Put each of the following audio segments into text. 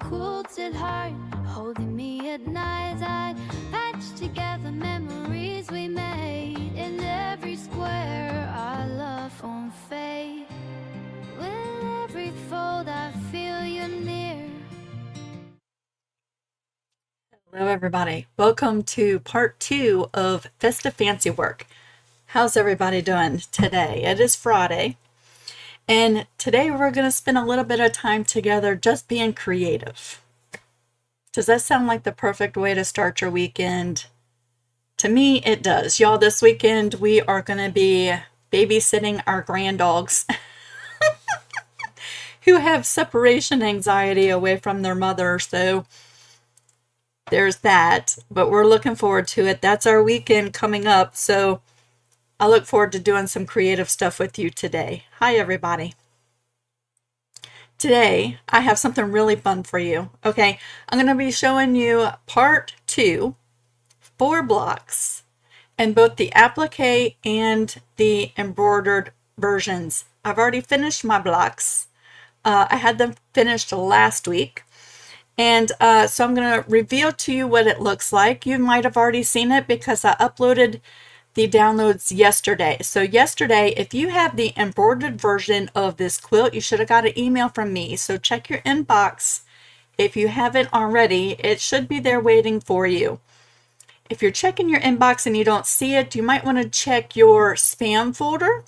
quilted heart holding me at night. I patched together memories we made. In every square our love won't fade. With every fold I feel you near. Hello everybody, welcome to part 2 of Festive Fancy Work. How's everybody doing today? It is Friday, and today we're going to spend a little bit of time together just being creative. Does that sound like the perfect way to start your weekend? To me, it does. Y'all, this weekend we are going to be babysitting our grand dogs who have separation anxiety away from their mother, so there's that, but we're looking forward to it. That's our weekend coming up, so I look forward to doing some creative stuff with you today. Hi, everybody. Today, I have something really fun for you. Okay, I'm going to be showing you part 2, 4 blocks, and both the applique and the embroidered versions. I've already finished my blocks. I had them finished last week. And so I'm going to reveal to you what it looks like. You might have already seen it because I uploaded the downloads yesterday. So yesterday, if you have the embroidered version of this quilt, you should have got an email from me. So check your inbox. If you haven't already, it should be there waiting for you. If you're checking your inbox and you don't see it, you might want to check your spam folder.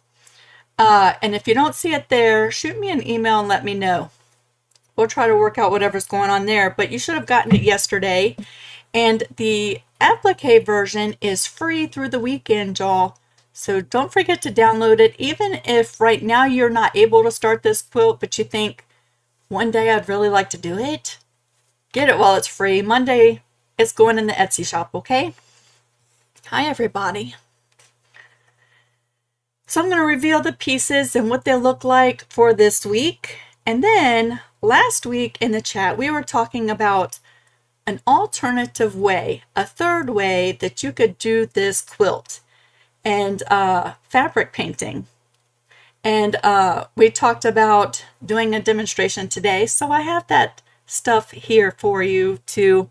And if you don't see it there, shoot me an email and let me know. We'll try to work out whatever's going on there, but you should have gotten it yesterday. And the applique version is free through the weekend, y'all. So don't forget to download it. Even if right now you're not able to start this quilt, but you think one day I'd really like to do it, get it while it's free. Monday, it's going in the Etsy shop, okay? Hi, everybody. So I'm going to reveal the pieces and what they look like for this week. And then last week in the chat, we were talking about an alternative way, a third way that you could do this quilt, and fabric painting. And we talked about doing a demonstration today. So I have that stuff here for you to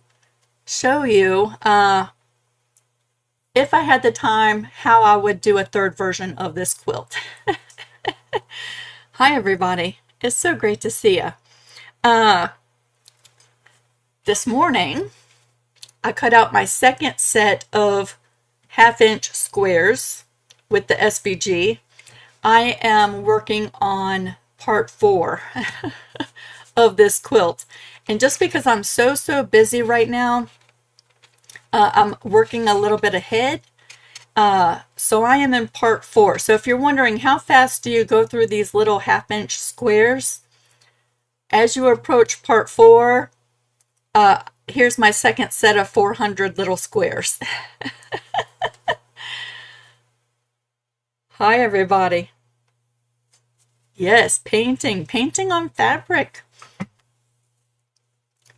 show you, if I had the time, how I would do a third version of this quilt. Hi, everybody. It's so great to see you. This morning, I cut out my second set of half-inch squares with the SVG. I am working on part 4 of this quilt. And just because I'm so busy right now, I'm working a little bit ahead. So I am in part 4. So if you're wondering how fast do you go through these little half-inch squares, as you approach part 4, here's my second set of 400 little squares. Hi, everybody. Yes, painting on fabric.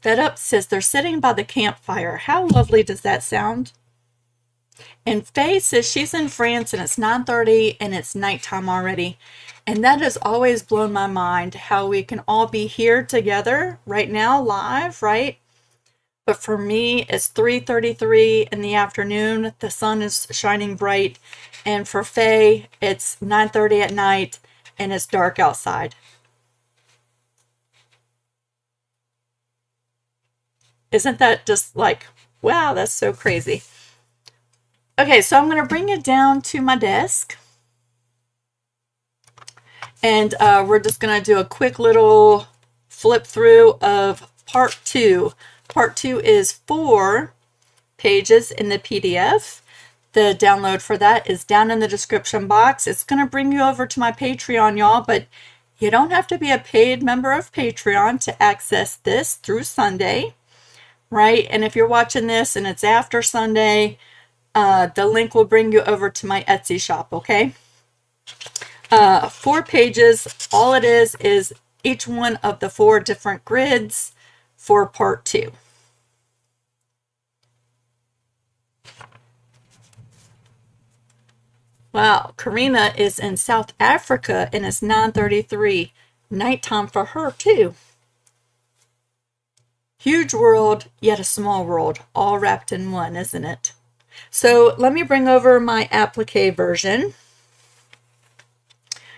Fed Up says they're sitting by the campfire. How lovely does that sound? And Faye says she's in France and it's 9:30 and it's nighttime already. And that has always blown my mind, how we can all be here together right now live, right? But for me, it's 3:33 in the afternoon. The sun is shining bright. And for Faye, it's 9:30 at night and it's dark outside. Isn't that just like, wow, that's so crazy. Okay, so I'm going to bring it down to my desk. And we're just going to do a quick little flip through of part 2. Part 2 is 4 pages in the PDF. The download for that is down in the description box. It's going to bring you over to my Patreon, y'all, but you don't have to be a paid member of Patreon to access this through Sunday, right? And if you're watching this and it's after Sunday, the link will bring you over to my Etsy shop, okay? 4 pages. All it is each one of the 4 different grids for part 2. Wow, Karina is in South Africa and it's 9:33 nighttime for her too. Huge world, yet a small world, all wrapped in one, isn't it? So let me bring over my applique version.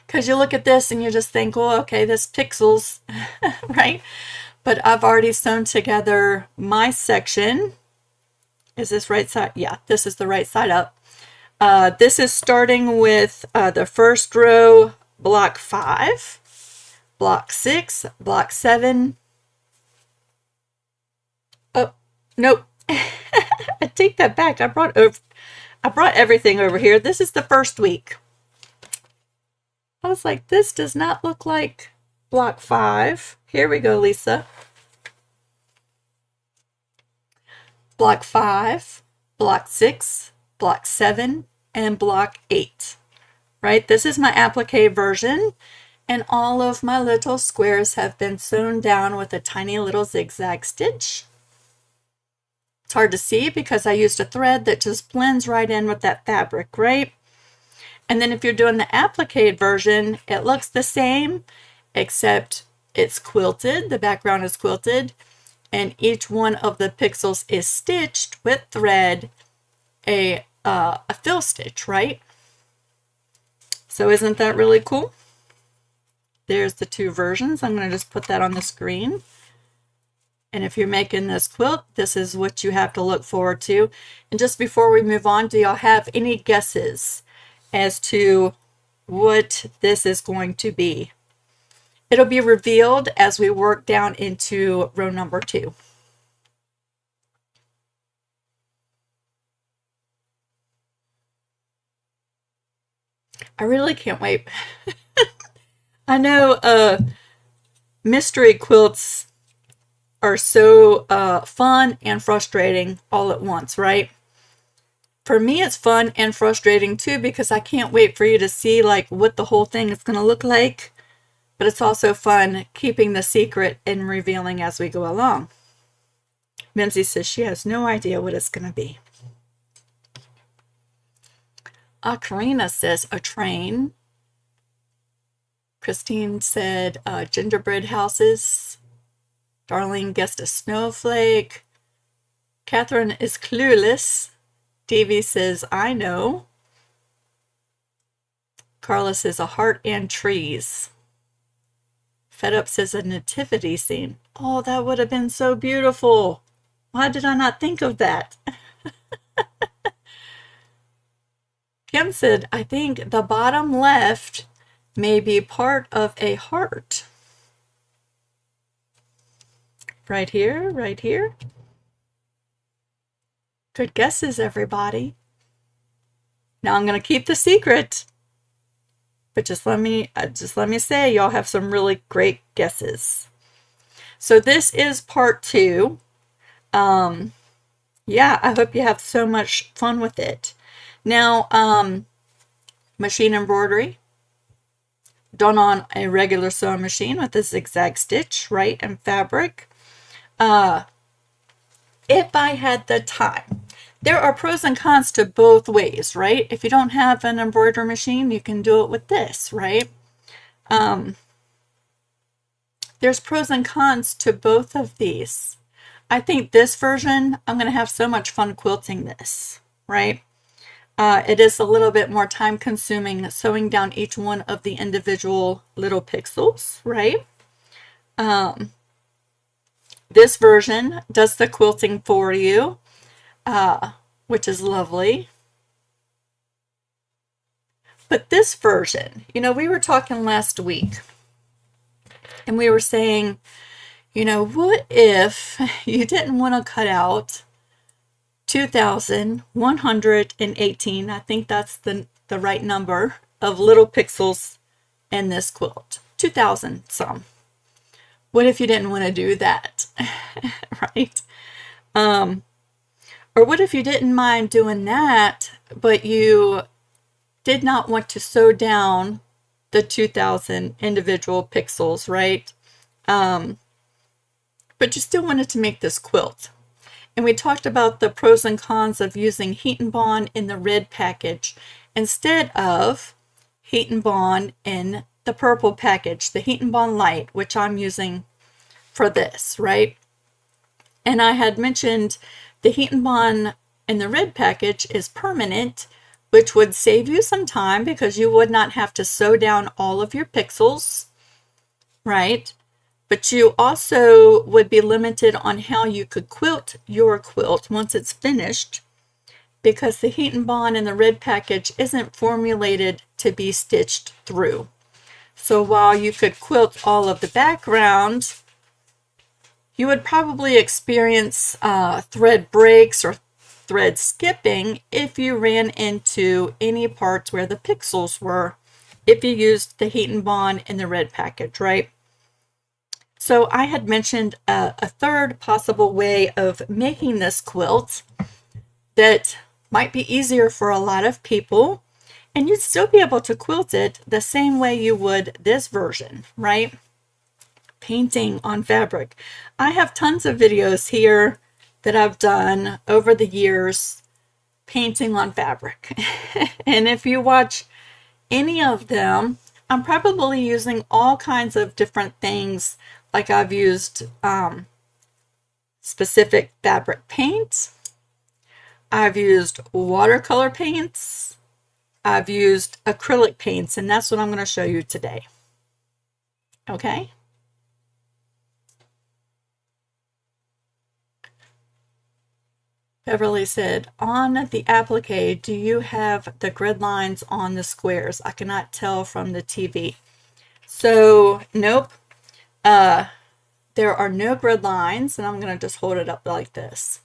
Because you look at this and you just think, well, okay, this pixels, right? But I've already sewn together my section. Is this right side? Yeah, this is the right side up. This is starting with the first row, block 5, block 6, block 7. Oh, nope. I take that back. I brought everything over here. This is the first week. I was like, this does not look like block 5. Here we go, Lisa. Block 5, block 6, block 7, and block 8. Right? This is my applique version, and all of my little squares have been sewn down with a tiny little zigzag stitch. It's hard to see because I used a thread that just blends right in with that fabric, right? And then if you're doing the applique version, it looks the same, except it's quilted. The background is quilted, and each one of the pixels is stitched with thread, a fill stitch, right? So isn't that really cool? There's the two versions. I'm going to just put that on the screen. And if you're making this quilt, this is what you have to look forward to. And just before we move on, do y'all have any guesses as to what this is going to be? It'll be revealed as we work down into row number 2. I really can't wait. I know mystery quilts are so fun and frustrating all at once, right? For me, it's fun and frustrating too, because I can't wait for you to see like what the whole thing is going to look like. But it's also fun keeping the secret and revealing as we go along. Minzy says she has no idea what it's going to be. Karina says a train. Christine said gingerbread houses. Darlene guessed a snowflake. Catherine is clueless. Davy says, I know. Carla says a heart and trees. Fed Up says a nativity scene. Oh, that would have been so beautiful. Why did I not think of that? Kim said, I think the bottom left may be part of a heart. Right here, right here. Good guesses, everybody. Now I'm going to keep the secret, but just let me say, y'all have some really great guesses. So this is part 2. Yeah, I hope you have so much fun with it. Now, machine embroidery done on a regular sewing machine with a zigzag stitch, right, and fabric. If I had the time, there are pros and cons to both ways, right? If you don't have an embroidery machine, you can do it with this, right? There's pros and cons to both of these. I think this version, I'm going to have so much fun quilting this, right? It is a little bit more time consuming sewing down each one of the individual little pixels, right? This version does the quilting for you, which is lovely. But this version, you know, we were talking last week and we were saying, you know, what if you didn't want to cut out 2,118, I think that's the right number of little pixels in this quilt, 2,000 some. What if you didn't want to do that, right? Or what if you didn't mind doing that, but you did not want to sew down the 2,000 individual pixels, right? But you still wanted to make this quilt. And we talked about the pros and cons of using Heat and Bond in the red package instead of Heat and Bond in the purple package, the Heat and Bond Light, which I'm using for this, right? And I had mentioned the Heat and Bond in the red package is permanent, which would save you some time because you would not have to sew down all of your pixels, right? But you also would be limited on how you could quilt your quilt once it's finished, because the Heat and Bond in the red package isn't formulated to be stitched through. So while you could quilt all of the background, you would probably experience thread breaks or thread skipping if you ran into any parts where the pixels were, if you used the Heat and Bond in the red package, right? So I had mentioned a third possible way of making this quilt that might be easier for a lot of people, and you'd still be able to quilt it the same way you would this version, right? Painting on fabric. I have tons of videos here that I've done over the years painting on fabric. And if you watch any of them, I'm probably using all kinds of different things. Like I've used specific fabric paints. I've used watercolor paints. I've used acrylic paints, and that's what I'm going to show you today. Okay? Beverly said, on the applique, do you have the grid lines on the squares? I cannot tell from the TV. So, nope. There are no grid lines, and I'm going to just hold it up like this.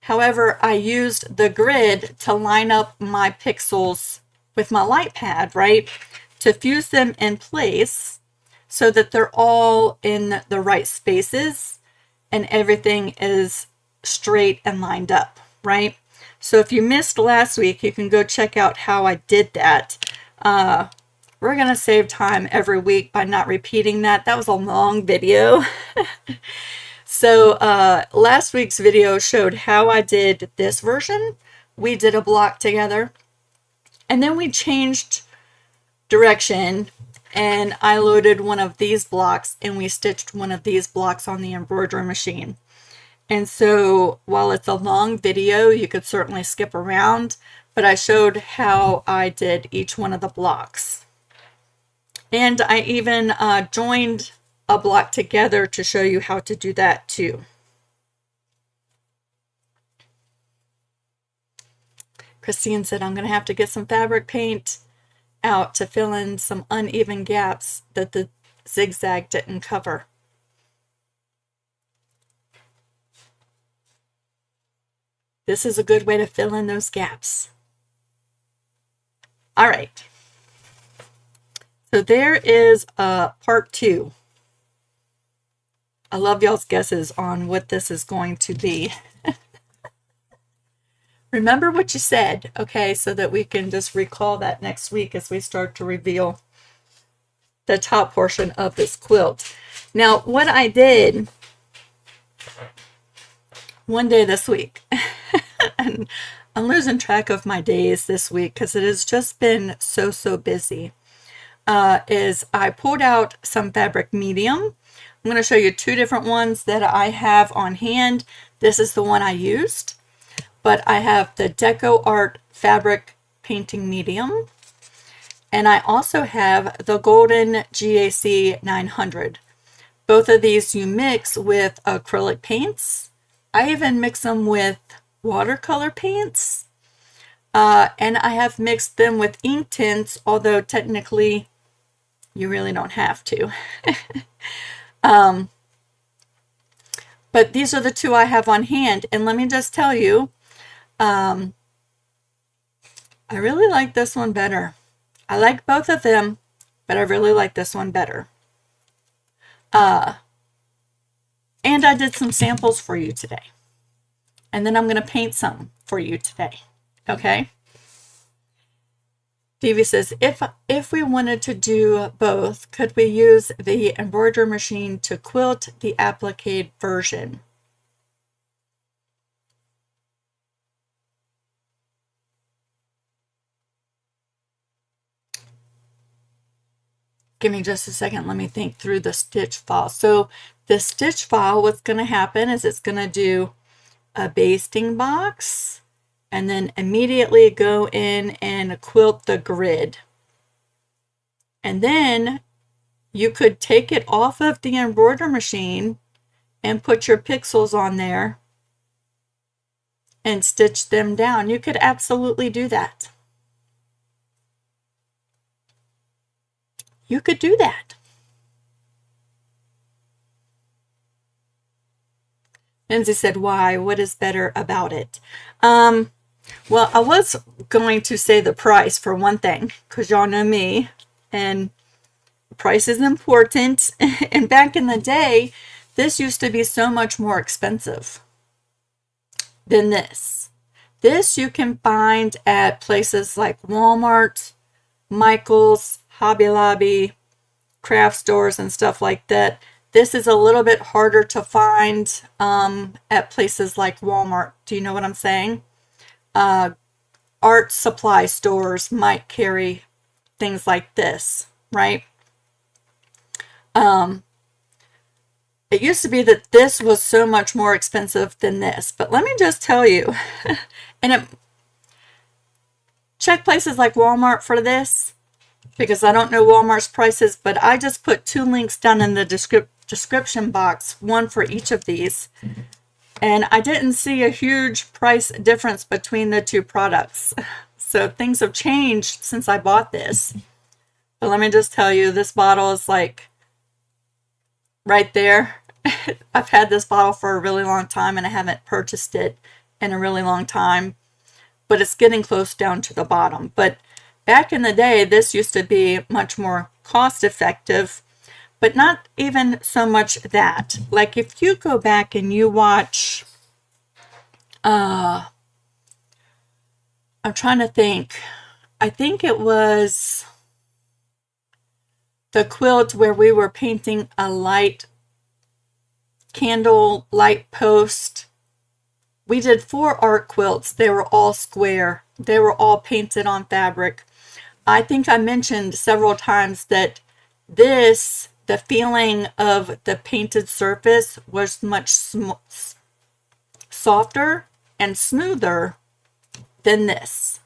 However, I used the grid to line up my pixels with my light pad, right? To fuse them in place so that they're all in the right spaces and everything is straight and lined up, right? So if you missed last week, you can go check out how I did that. We're going to save time every week by not repeating that. That was a long video. So last week's video showed how I did this version. We did a block together, and then we changed direction, and I loaded one of these blocks and we stitched one of these blocks on the embroidery machine. And so while it's a long video, you could certainly skip around, but I showed how I did each one of the blocks. And I even joined a block together to show you how to do that too. Christine said, I'm going to have to get some fabric paint out to fill in some uneven gaps that the zigzag didn't cover. This is a good way to fill in those gaps. All right. So there is part 2. I love y'all's guesses on what this is going to be. Remember what you said, okay, so that we can just recall that next week as we start to reveal the top portion of this quilt. Now, what I did one day this week, and I'm losing track of my days this week because it has just been so busy, is I pulled out some fabric medium. I'm going to show you 2 different ones that I have on hand. This is the one I used, but I have the Deco Art fabric painting medium, and I also have the golden GAC 900. Both of these you mix with acrylic paints. I even mix them with watercolor paints, and I have mixed them with ink tints, although technically you really don't have to. But these are the 2 I have on hand, and let me just tell you, I really like this one better. I like both of them, but I really like this one better. And I did some samples for you today. And then I'm going to paint some for you today. Okay? Davy says, if we wanted to do both, could we use the embroidery machine to quilt the applique version? give me just a second. Let me think through the stitch file. So the stitch file, what's going to happen is it's going to do a basting box and then immediately go in and quilt the grid. And then you could take it off of the embroidery machine and put your pixels on there and stitch them down. You could absolutely do that. You could do that. Lindsay said, why? What is better about it? Well, I was going to say the price for one thing, because y'all know me, and price is important. And back in the day, this used to be so much more expensive than this. This you can find at places like Walmart, Michael's, Hobby Lobby, craft stores, and stuff like that. This is a little bit harder to find at places like Walmart. Do you know what I'm saying? Art supply stores might carry things like this, right? It used to be that this was so much more expensive than this. But let me just tell you, and check places like Walmart for this, because I don't know Walmart's prices, but I just put 2 links down in the description box, one for each of these. And I didn't see a huge price difference between the 2 products. So things have changed since I bought this. But let me just tell you, this bottle is like right there. I've had this bottle for a really long time and I haven't purchased it in a really long time. But it's getting close down to the bottom. But back in the day, this used to be much more cost effective. But not even so much that. Like if you go back and you watch, I'm trying to think. I think it was the quilt where we were painting a light candle light post. We did 4 art quilts. They were all square. They were all painted on fabric. I think I mentioned several times that this, the feeling of the painted surface was much softer and smoother than this.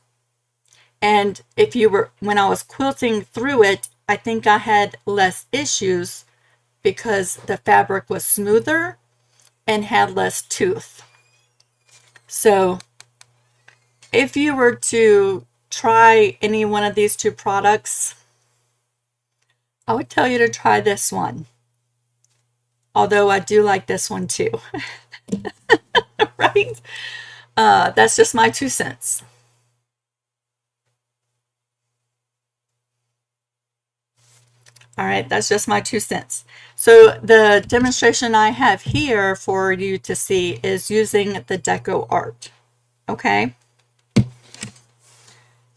And if you were, when I was quilting through it, I think I had less issues because the fabric was smoother and had less tooth. So if you were to try any one of these 2 products, I would tell you to try this one. Although I do like this one too. Right? That's just my 2 cents. All right, that's just my 2 cents. So the demonstration I have here for you to see is using the Deco Art. Okay?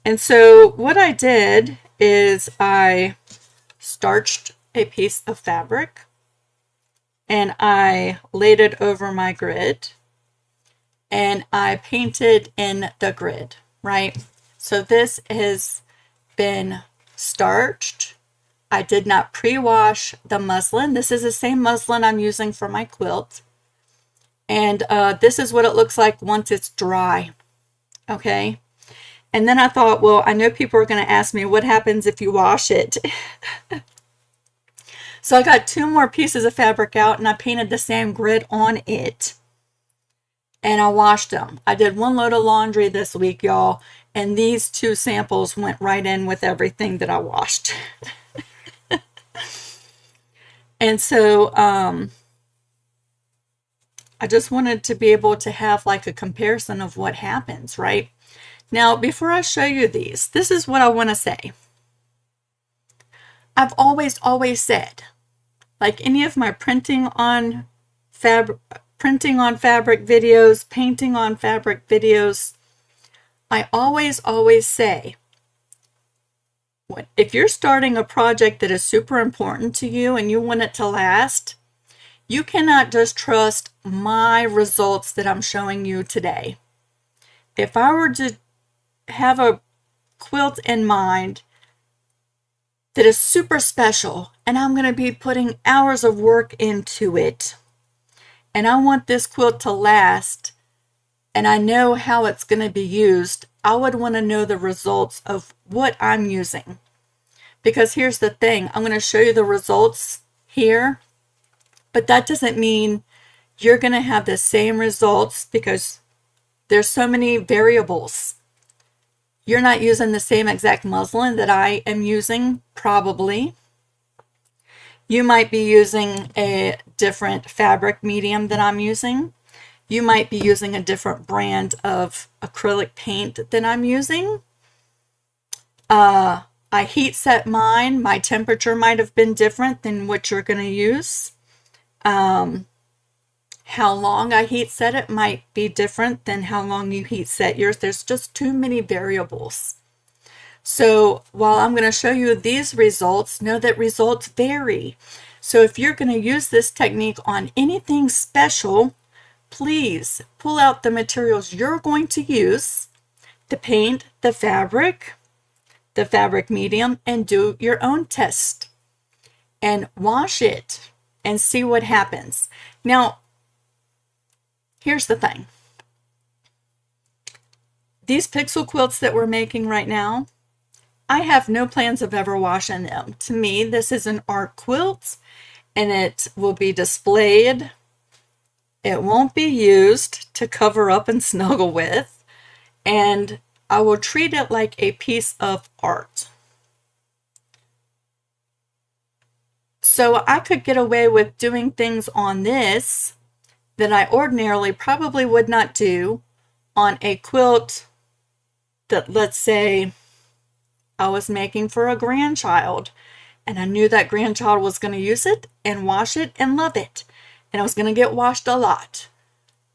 And so what I did is I starched a piece of fabric and I laid it over my grid and I painted in the grid, right? So this has been starched. I did not pre-wash the muslin. This is the same muslin I'm using for my quilt. And this is what it looks like once it's dry. Okay. And then I thought, well, I know people are going to ask me, what happens if you wash it? So I got 2 more pieces of fabric out and I painted the same grid on it. And I washed them. I did 1 load of laundry this week, y'all. And these 2 samples went right in with everything that I washed. And so I just wanted to be able to have like a comparison of what happens, right? Now, before I show you these, this is what I want to say. I've always said, like any of my printing on fabric videos, painting on fabric videos, I always say, if you're starting a project that is super important to you and you want it to last, you cannot just trust my results that I'm showing you today. If I were to have a quilt in mind that is super special, and I'm going to be putting hours of work into it. And I want this quilt to last, and I know how it's going to be used. I would want to know the results of what I'm using. Because here's the thing, I'm going to show you the results here, but that doesn't mean you're going to have the same results because there's so many variables. You're not using the same exact muslin that I am using, probably. You might be using a different fabric medium than I'm using. You might be using a different brand of acrylic paint than I'm using. I heat set mine. My temperature might have been different than what you're going to use. How long I heat set it might be different than how long you heat set yours. There's just too many variables. So while I'm going to show you these results, know that results vary. So if you're going to use this technique on anything special, please pull out the materials you're going to use, the paint, the fabric medium, and do your own test. And wash it and see what happens. Now, here's the thing. These pixel quilts that we're making right now, I have no plans of ever washing them. To me, this is an art quilt, and it will be displayed. It won't be used to cover up and snuggle with, and I will treat it like a piece of art. So I could get away with doing things on this that I ordinarily probably would not do on a quilt that, let's say, I was making for a grandchild, and I knew that grandchild was going to use it and wash it and love it, and it was going to get washed a lot.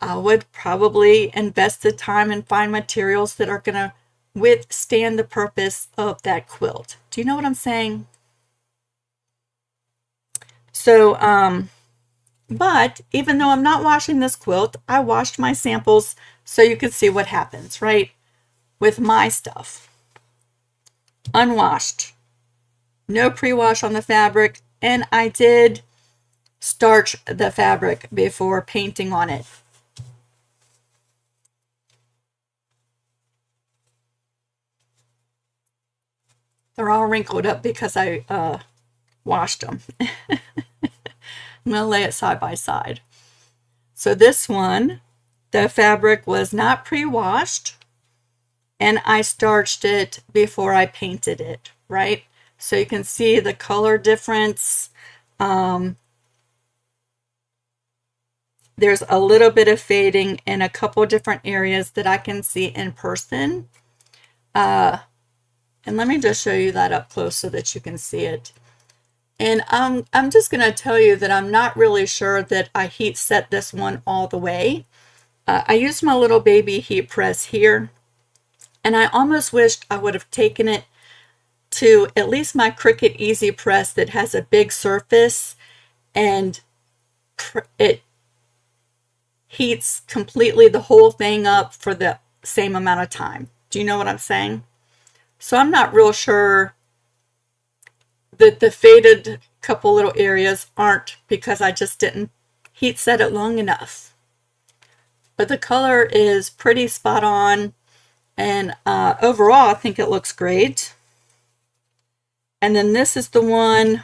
I would probably invest the time and find materials that are going to withstand the purpose of that quilt. Do you know what I'm saying? So, but even though I'm not washing this quilt, I washed my samples so you can see what happens, right? With my stuff. Unwashed. No pre-wash on the fabric, and I did starch the fabric before painting on it. They're all wrinkled up because I washed them. I'm going to lay it side by side. So this one, the fabric was not pre-washed, and I starched it before I painted it, right? So you can see the color difference. There's a little bit of fading in a couple different areas that I can see in person. And let me just show you that up close so that you can see it. And I'm just going to tell you that I'm not really sure that I heat set this one all the way. I used my little baby heat press here, and I almost wished I would have taken it to at least my Cricut Easy Press that has a big surface, and it heats completely the whole thing up for the same amount of time. Do you know what I'm saying? So I'm not real sure that the faded couple little areas aren't because I just didn't heat set it long enough. But the color is pretty spot on, and overall I think it looks great. And then this is the one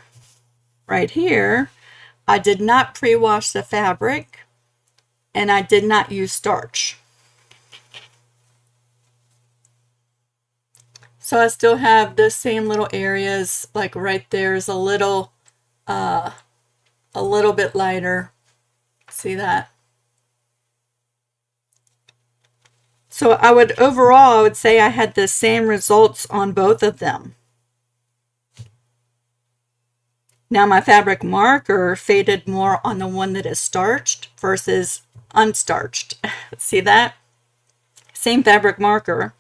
right here. I did not pre-wash the fabric, and I did not use starch. So I still have the same little areas, like right there is a little bit lighter. See that? So overall, I would say I had the same results on both of them. Now my fabric marker faded more on the one that is starched versus unstarched. See that? Same fabric marker,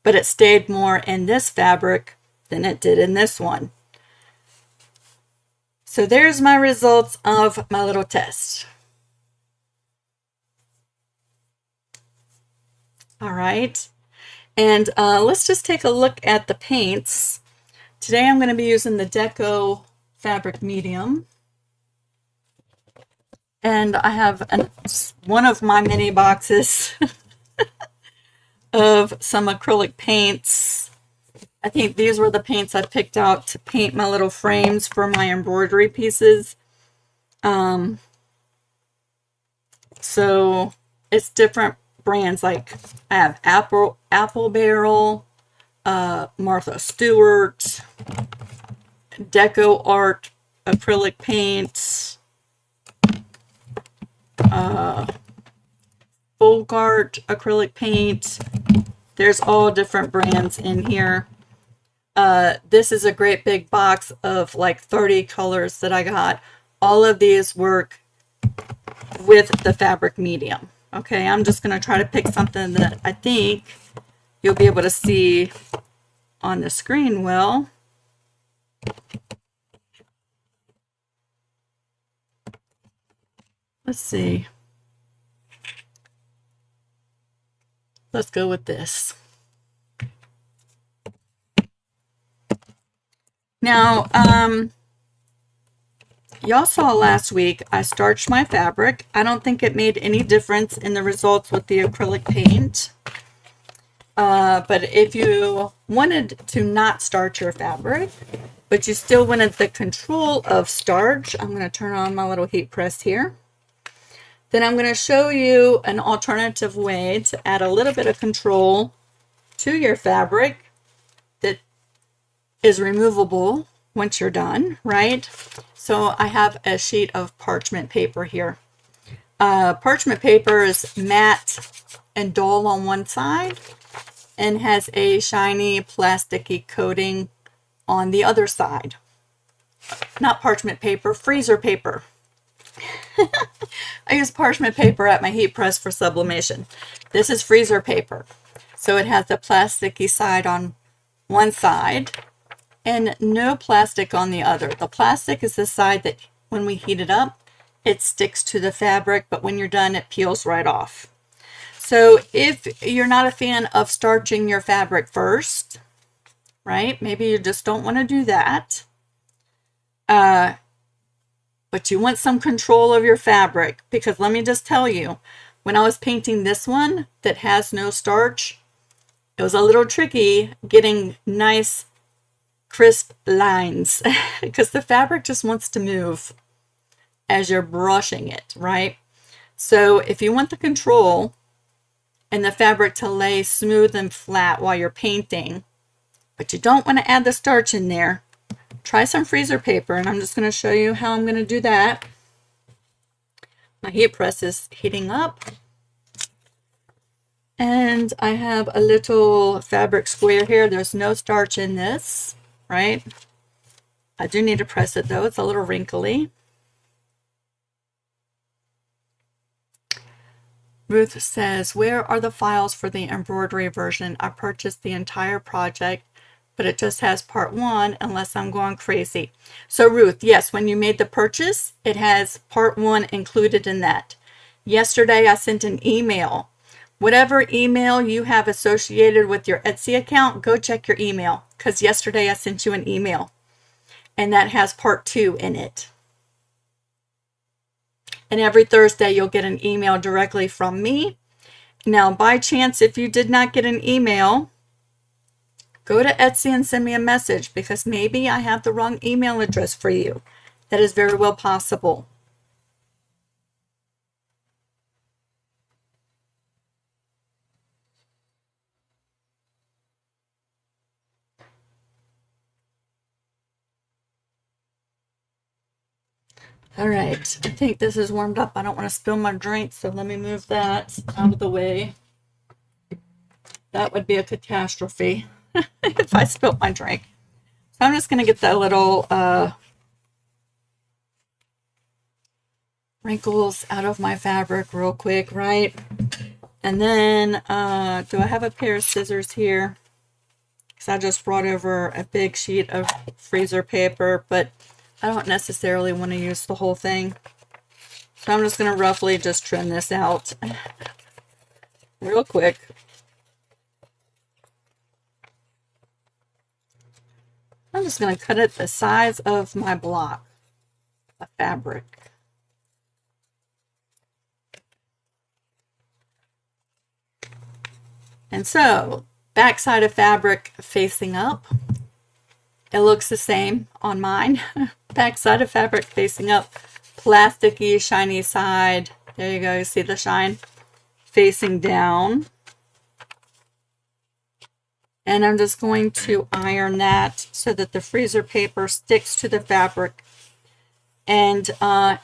but it stayed more in this fabric than it did in this one. So there's my results of my little test. All right, and let's just take a look at the paints. Today I'm going to be using the Deco fabric medium. And I have one of my mini boxes of some acrylic paints. I think these were the paints I picked out to paint my little frames for my embroidery pieces. So it's different brands, like I have Apple Barrel, Martha Stewart, Deco Art acrylic paints, Folk-Art acrylic paint. There's all different brands in here. This is a great big box of like 30 colors that I got. All of these work with the fabric medium. Okay, I'm just going to try to pick something that I think you'll be able to see on the screen well. Let's see. Let's go with this. Now, y'all saw last week I starched my fabric. I don't think it made any difference in the results with the acrylic paint. But if you wanted to not starch your fabric, but you still wanted the control of starch, I'm going to turn on my little heat press here. Then I'm going to show you an alternative way to add a little bit of control to your fabric that is removable once you're done, right? So I have a sheet of parchment paper here. Parchment paper is matte and dull on one side and has a shiny plasticky coating on the other side. Not parchment paper, freezer paper. I use parchment paper at my heat press for sublimation. This is freezer paper. So it has the plasticky side on one side and no plastic on the other. The plastic is the side that when we heat it up, it sticks to the fabric, but when you're done, it peels right off. So if you're not a fan of starching your fabric first, right? Maybe you just don't want to do that. But you want some control of your fabric, because let me just tell you, when I was painting this one that has no starch, it was a little tricky getting nice crisp lines because the fabric just wants to move as you're brushing it, right? So if you want the control and the fabric to lay smooth and flat while you're painting, but you don't want to add the starch in there, try some freezer paper, and I'm just going to show you how I'm going to do that. My heat press is heating up, and I have a little fabric square here. There's no starch in this, right? I do need to press it though. It's a little wrinkly. Ruth says, where are the files for the embroidery version? I purchased the entire project, but it just has part 1 unless I'm going crazy. So Ruth, yes, when you made the purchase, it has part 1 included in that. Yesterday, I sent an email. Whatever email you have associated with your Etsy account, go check your email, because yesterday I sent you an email, and that has part 2 in it. And every Thursday, you'll get an email directly from me. Now, by chance, if you did not get an email, go to Etsy and send me a message, because maybe I have the wrong email address for you. That is very well possible. All right, I think this is warmed up. I don't want to spill my drink, so let me move that out of the way. That would be a catastrophe if I spilled my drink. So I'm just going to get that little wrinkles out of my fabric real quick, right? And then, do I have a pair of scissors here? Because I just brought over a big sheet of freezer paper, but I don't necessarily want to use the whole thing. So I'm just going to roughly just trim this out real quick. I'm just going to cut it the size of my block of fabric. And so, back side of fabric facing up. It looks the same on mine. Back side of fabric facing up. Plasticky, shiny side. There you go. You see the shine? Facing down. And I'm just going to iron that so that the freezer paper sticks to the fabric. And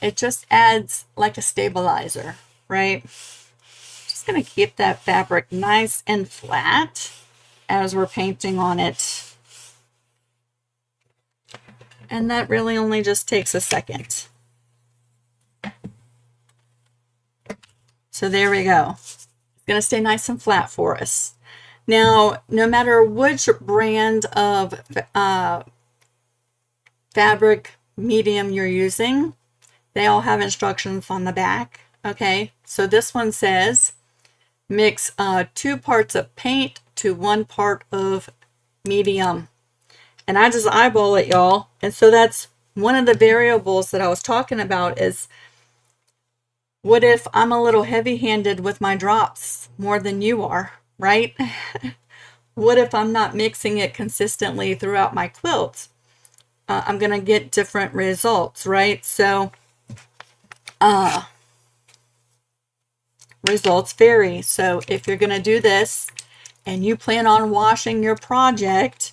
it just adds like a stabilizer, right? Just going to keep that fabric nice and flat as we're painting on it. And that really only just takes a second. So there we go. It's going to stay nice and flat for us. Now, no matter which brand of fabric medium you're using, they all have instructions on the back. Okay, so this one says mix 2 parts of paint to 1 part of medium. And I just eyeball it, y'all. And so that's one of the variables that I was talking about is, what if I'm a little heavy-handed with my drops more than you are, right? What if I'm not mixing it consistently throughout my quilt? I'm going to get different results, right? So results vary. So if you're going to do this and you plan on washing your project,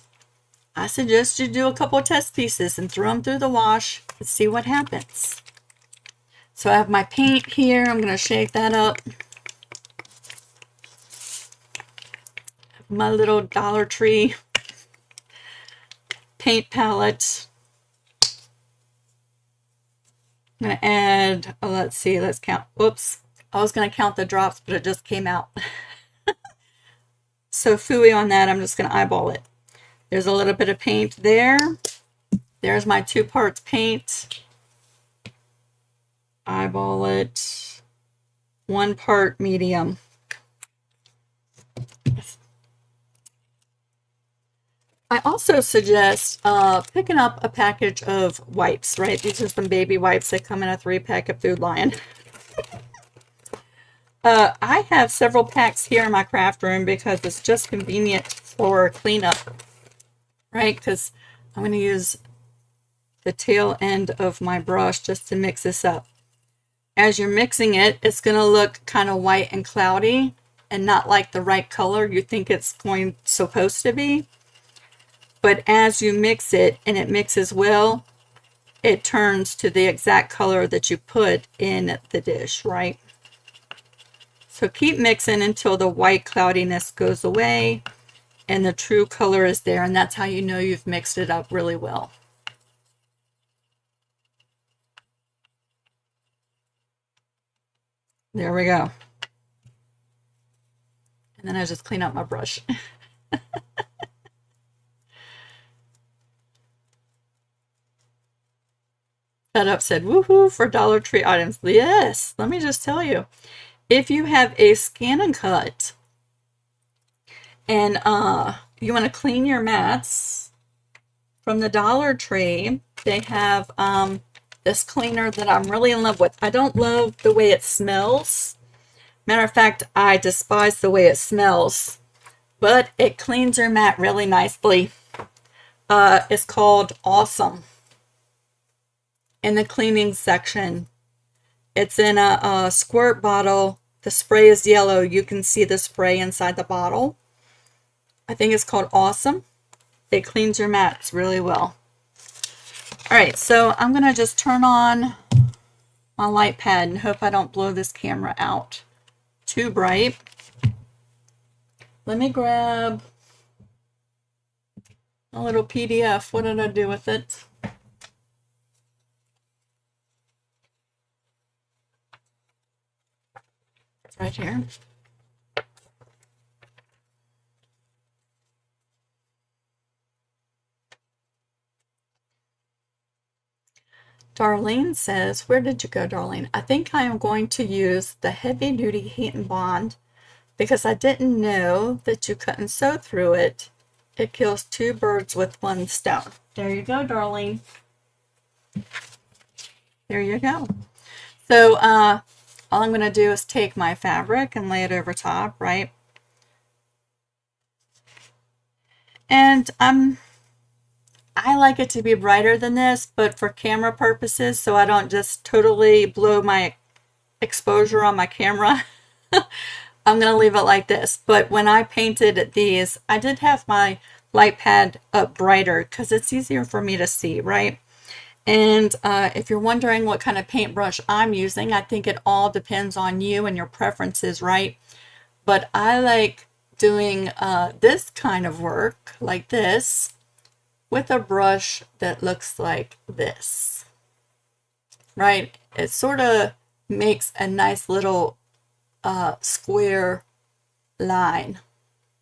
I suggest you do a couple of test pieces and throw them through the wash and see what happens. So I have my paint here. I'm going to shake that up. My little Dollar Tree paint palette. I'm going to add, oh, let's see, let's count. Whoops. I was going to count the drops, but it just came out. So phooey on that, I'm just going to eyeball it. There's a little bit of paint there. There's my 2 parts paint. Eyeball it. 1 part medium. I also suggest picking up a package of wipes, right? These are some baby wipes that come in a 3-pack at Food Lion. I have several packs here in my craft room because it's just convenient for cleanup, right? Because I'm going to use the tail end of my brush just to mix this up. As you're mixing it, it's going to look kind of white and cloudy and not like the right color you think it's supposed to be. But as you mix it and it mixes well, it turns to the exact color that you put in the dish, right? So keep mixing until the white cloudiness goes away and the true color is there, and that's how you know you've mixed it up really well. There we go. And then I just clean up my brush. That up said, woohoo for Dollar Tree items. Yes, let me just tell you. If you have a scan and cut and you want to clean your mats from the Dollar Tree, they have this cleaner that I'm really in love with. I don't love the way it smells. Matter of fact, I despise the way it smells, but it cleans your mat really nicely. It's called Awesome. In the cleaning section, it's in a squirt bottle. The spray is yellow. You can see the spray inside the bottle. I think it's called Awesome. It cleans your mats really well. All right, so I'm going to just turn on my light pad and hope I don't blow this camera out too bright. Let me grab a little PDF. What did I do with it? It's right here. Darlene says, where did you go, Darlene? I think I am going to use the heavy duty heat and bond because I didn't know that you couldn't sew through it it kills two birds with one stone. There you go, darling. There you go. So all I'm going to do is take my fabric and lay it over top, right? And I like it to be brighter than this, but for camera purposes, so I don't just totally blow my exposure on my camera, I'm going to leave it like this. But when I painted these, I did have my light pad up brighter because it's easier for me to see, right? And if you're wondering what kind of paintbrush I'm using, I think it all depends on you and your preferences, right? But I like doing this kind of work like this with a brush that looks like this, right? It sort of makes a nice little square line,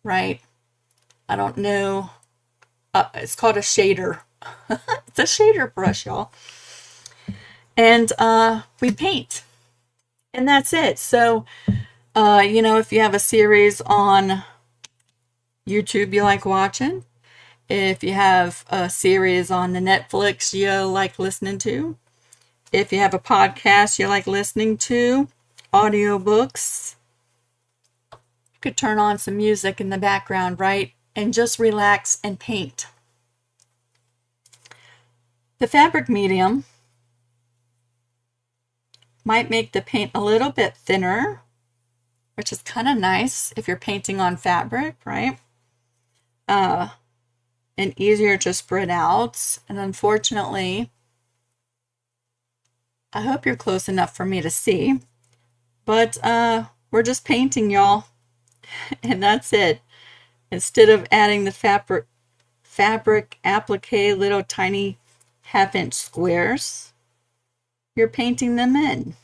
right? I don't know. It's called a shader. It's a shader brush, y'all. And we paint. And that's it. So, you know, if you have a series on YouTube you like watching, if you have a series on the Netflix you like listening to, if you have a podcast you like listening to, audiobooks, you could turn on some music in the background, right? And just relax and paint. The fabric medium might make the paint a little bit thinner, which is kind of nice if you're painting on fabric, right? And easier to spread out. And unfortunately, I hope you're close enough for me to see, but we're just painting, y'all, and that's it. Instead of adding the fabric applique little tiny half-inch squares, you're painting them in,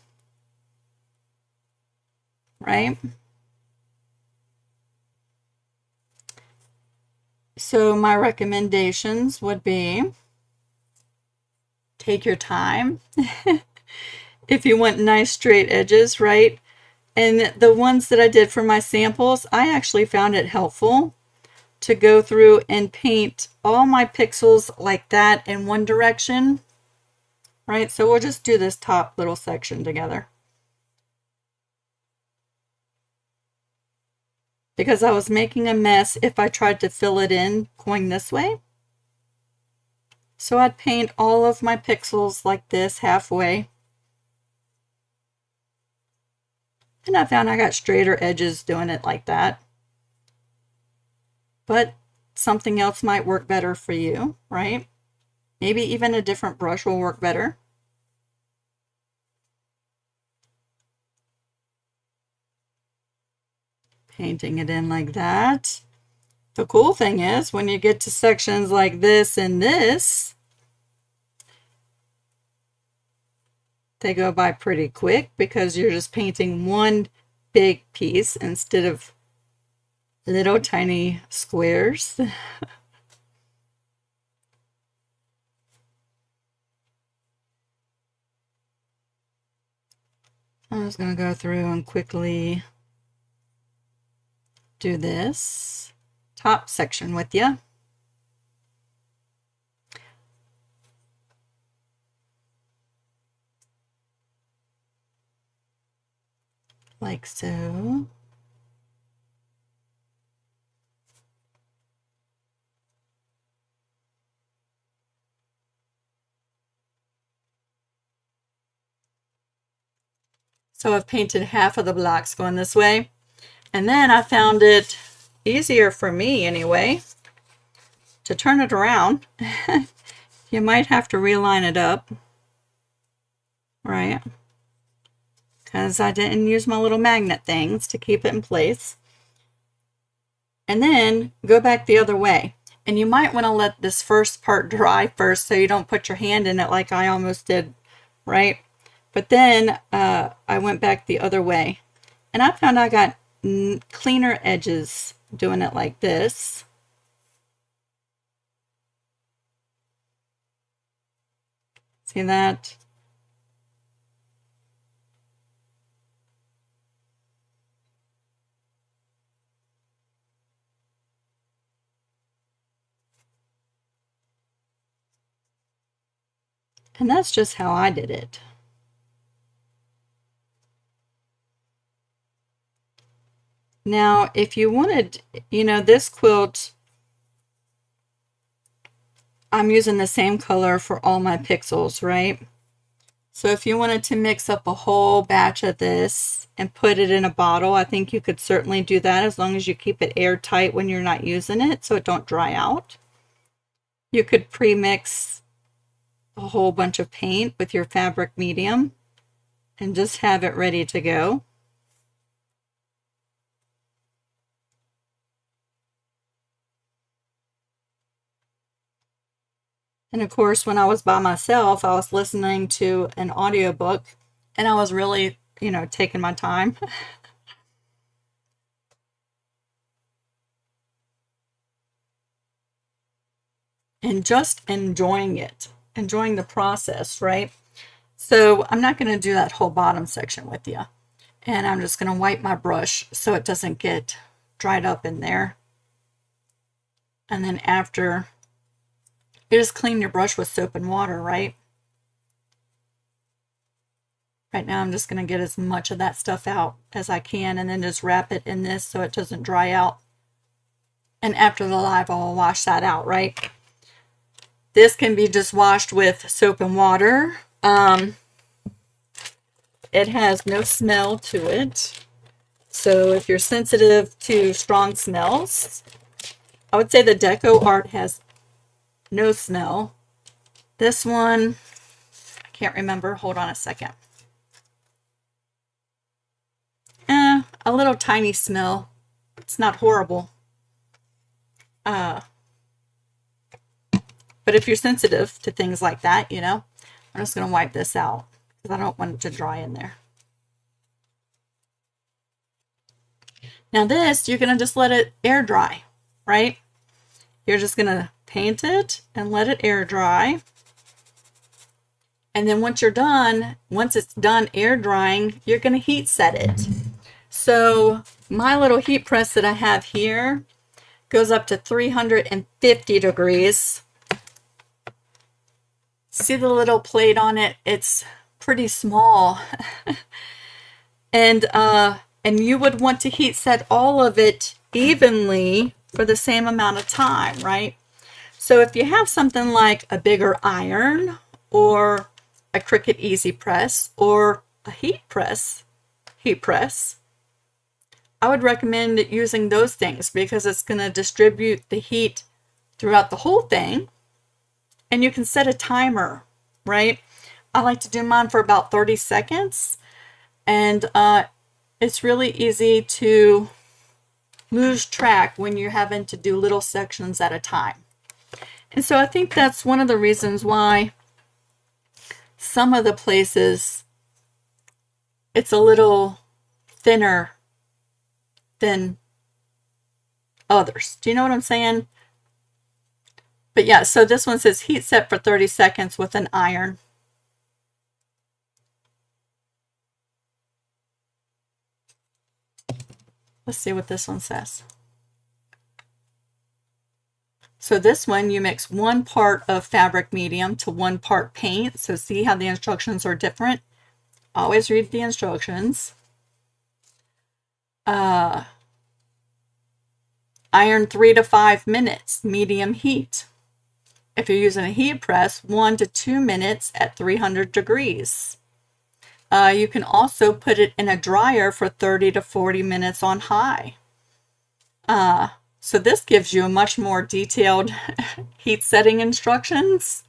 right? So my recommendations would be take your time. If you want nice straight edges, right? And the ones that I did for my samples, I actually found it helpful to go through and paint all my pixels like that in one direction, right? So we'll just do this top little section together. Because I was making a mess if I tried to fill it in going this way. So I'd paint all of my pixels like this halfway. And I found I got straighter edges doing it like that. But something else might work better for you, right? Maybe even a different brush will work better. Painting it in like that. The cool thing is when you get to sections like this and this, they go by pretty quick because you're just painting one big piece instead of little tiny squares. I'm just going to go through and quickly do this top section with you. Like so. So I've painted half of the blocks going this way. And then I found it easier for me anyway to turn it around. You might have to realign it up, right? Because I didn't use my little magnet things to keep it in place. And then go back the other way. And you might want to let this first part dry first so you don't put your hand in it like I almost did, right? But then I went back the other way. And I found I got cleaner edges doing it like this. See that? And that's just how I did it. Now, if you wanted, you know, this quilt, I'm using the same color for all my pixels, right? So if you wanted to mix up a whole batch of this and put it in a bottle, I think you could certainly do that as long as you keep it airtight when you're not using it so it don't dry out. You could pre-mix a whole bunch of paint with your fabric medium and just have it ready to go. And of course, when I was by myself, I was listening to an audiobook and I was really, you know, taking my time. And just enjoying it, enjoying the process, right? So I'm not going to do that whole bottom section with you. And I'm just going to wipe my brush so it doesn't get dried up in there. And then after, you just clean your brush with soap and water, right? Right now I'm just going to get as much of that stuff out as I can and then just wrap it in this so it doesn't dry out. And after the live, I'll wash that out, right? This can be just washed with soap and water. It has no smell to it. So if you're sensitive to strong smells, I would say the Deco Art has no smell. This one, I can't remember. Hold on a second. A little tiny smell. It's not horrible. But if you're sensitive to things like that, you know, I'm just going to wipe this out because I don't want it to dry in there. Now this, you're going to just let it air dry, right? You're just going to paint it and let it air dry. And then once you're done, once it's done air drying, you're going to heat set it. So my little heat press that I have here goes up to 350 degrees. See the little plate on it? It's pretty small. And you would want to heat set all of it evenly for the same amount of time, right? So if you have something like a bigger iron or a Cricut Easy Press or a heat press, I would recommend using those things because it's going to distribute the heat throughout the whole thing. And you can set a timer, right? I like to do mine for about 30 seconds. And it's really easy to lose track when you're having to do little sections at a time. And so I think that's one of the reasons why some of the places it's a little thinner than others. Do you know what I'm saying? But yeah, so this one says heat set for 30 seconds with an iron. Let's see what this one says. So this one, you mix 1 part of fabric medium to 1 part paint. So see how the instructions are different? Always read the instructions. Iron 3 to 5 minutes, medium heat. If you're using a heat press, 1 to 2 minutes at 300 degrees. You can also put it in a dryer for 30 to 40 minutes on high. So this gives you a much more detailed heat setting instructions.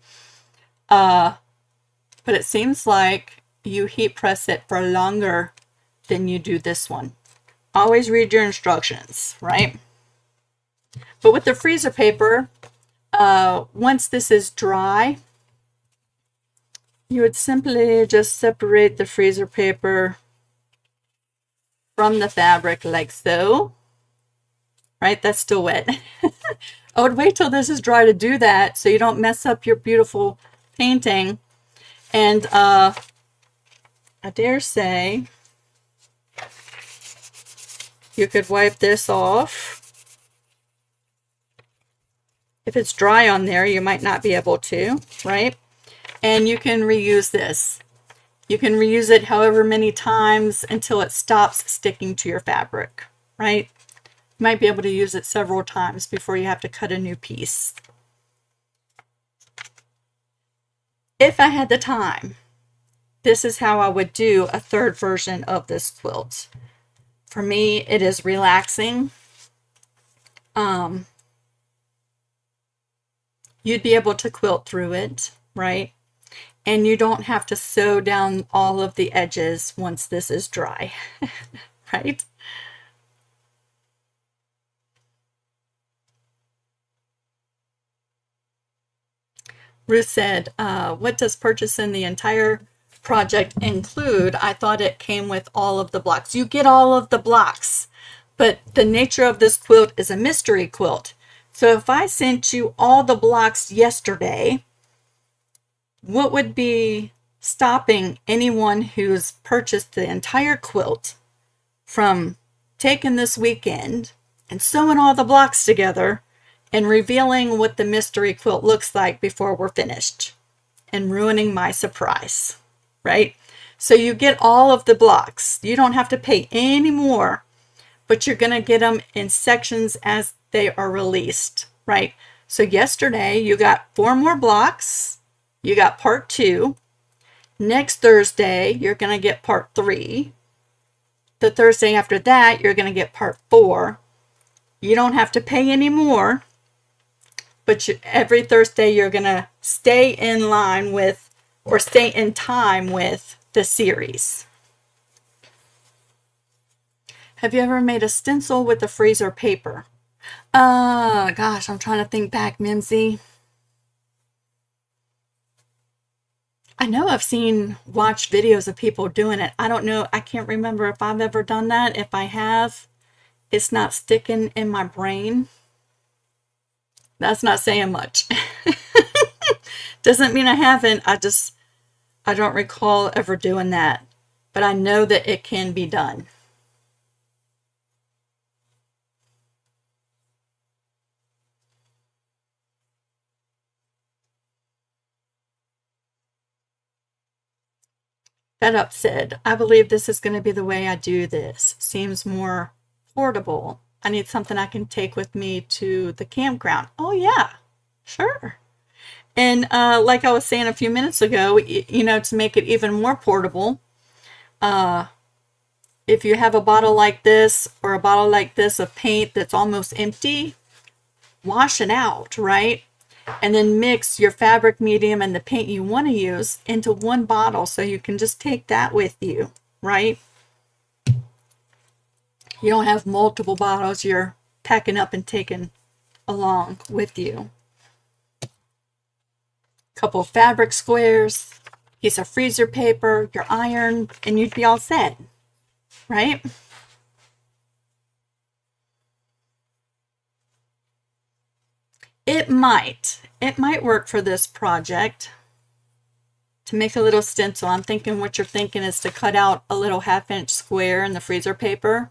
But it seems like you heat press it for longer than you do this one. Always read your instructions, right? But with the freezer paper, once this is dry, you would simply just separate the freezer paper from the fabric like so. Right? That's still wet. I would wait till this is dry to do that so you don't mess up your beautiful painting. And I dare say you could wipe this off. If it's dry on there, you might not be able to, right? and you can reuse this. You can reuse it however many times until it stops sticking to your fabric, right? You might be able to use it several times before you have to cut a new piece. If I had the time, this is how I would do a third version of this quilt. For me, it is relaxing. You'd be able to quilt through it, right? And you don't have to sew down all of the edges once this is dry, right? Ruth said, what does purchasing the entire project include? I thought it came with all of the blocks. You get all of the blocks, but the nature of this quilt is a mystery quilt. So if I sent you all the blocks yesterday, what would be stopping anyone who's purchased the entire quilt from taking this weekend and sewing all the blocks together and revealing what the mystery quilt looks like before we're finished and ruining my surprise, right? So you get all of the blocks. You don't have to pay any more, but you're going to get them in sections as they are released, right? So yesterday you got 4 more blocks. You got part 2. Next Thursday, you're going to get part 3. The Thursday after that, you're going to get part 4. You don't have to pay any more, but every Thursday you're going to stay in line with, or stay in time with, the series. Have you ever made a stencil with the freezer paper? Gosh, I'm trying to think back, Mimsy. I know I've watched videos of people doing it. I don't know. I can't remember if I've ever done that. If I have, it's not sticking in my brain. That's not saying much. Doesn't mean I haven't. I don't recall ever doing that. But I know that it can be done. That up said, I believe this is going to be the way I do this. Seems more portable. I need something I can take with me to the campground. Oh yeah, sure. And like I was saying a few minutes ago, you know, to make it even more portable, if you have a bottle like this or a bottle like this of paint that's almost empty, wash it out, right? And then mix your fabric medium and the paint you want to use into one bottle so you can just take that with you, right? You don't have multiple bottles you're packing up and taking along with you. Couple fabric squares, piece of freezer paper, your iron, and you'd be all set, right? It might work for this project to make a little stencil. I'm thinking what you're thinking is to cut out a little 1/2-inch square in the freezer paper.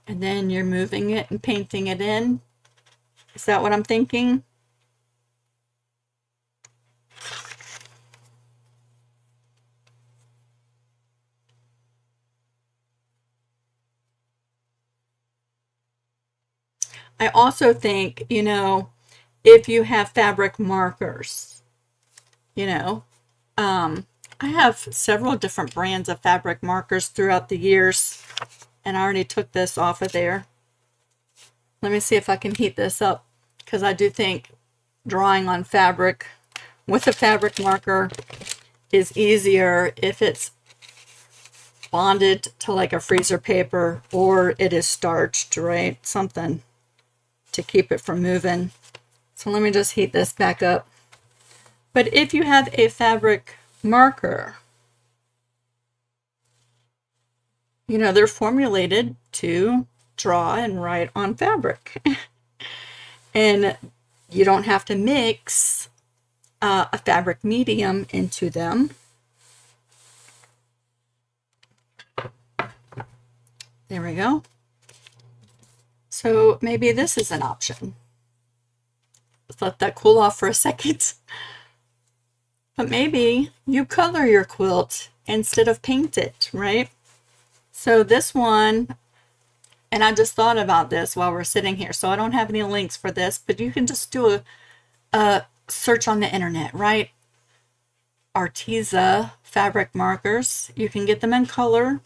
And then you're moving it and painting it in. Is that what I'm thinking? I also think, you know, if you have fabric markers, you know, I have several different brands of fabric markers throughout the years, and I already took this off of there. Let me see if I can heat this up, because I do think drawing on fabric with a fabric marker is easier if it's bonded to like a freezer paper or it is starched, right? Something to keep it from moving. So let me just heat this back up. But if you have a fabric marker, you know, they're formulated to draw and write on fabric. And you don't have to mix a fabric medium into them. There we go. So maybe this is an option. let that cool off for a second. But maybe you color your quilt instead of paint it, right? So this one, and I just thought about this while we're sitting here, so I don't have any links for this, but you can just do a search on the internet, right? Arteza fabric markers. You can get them in color.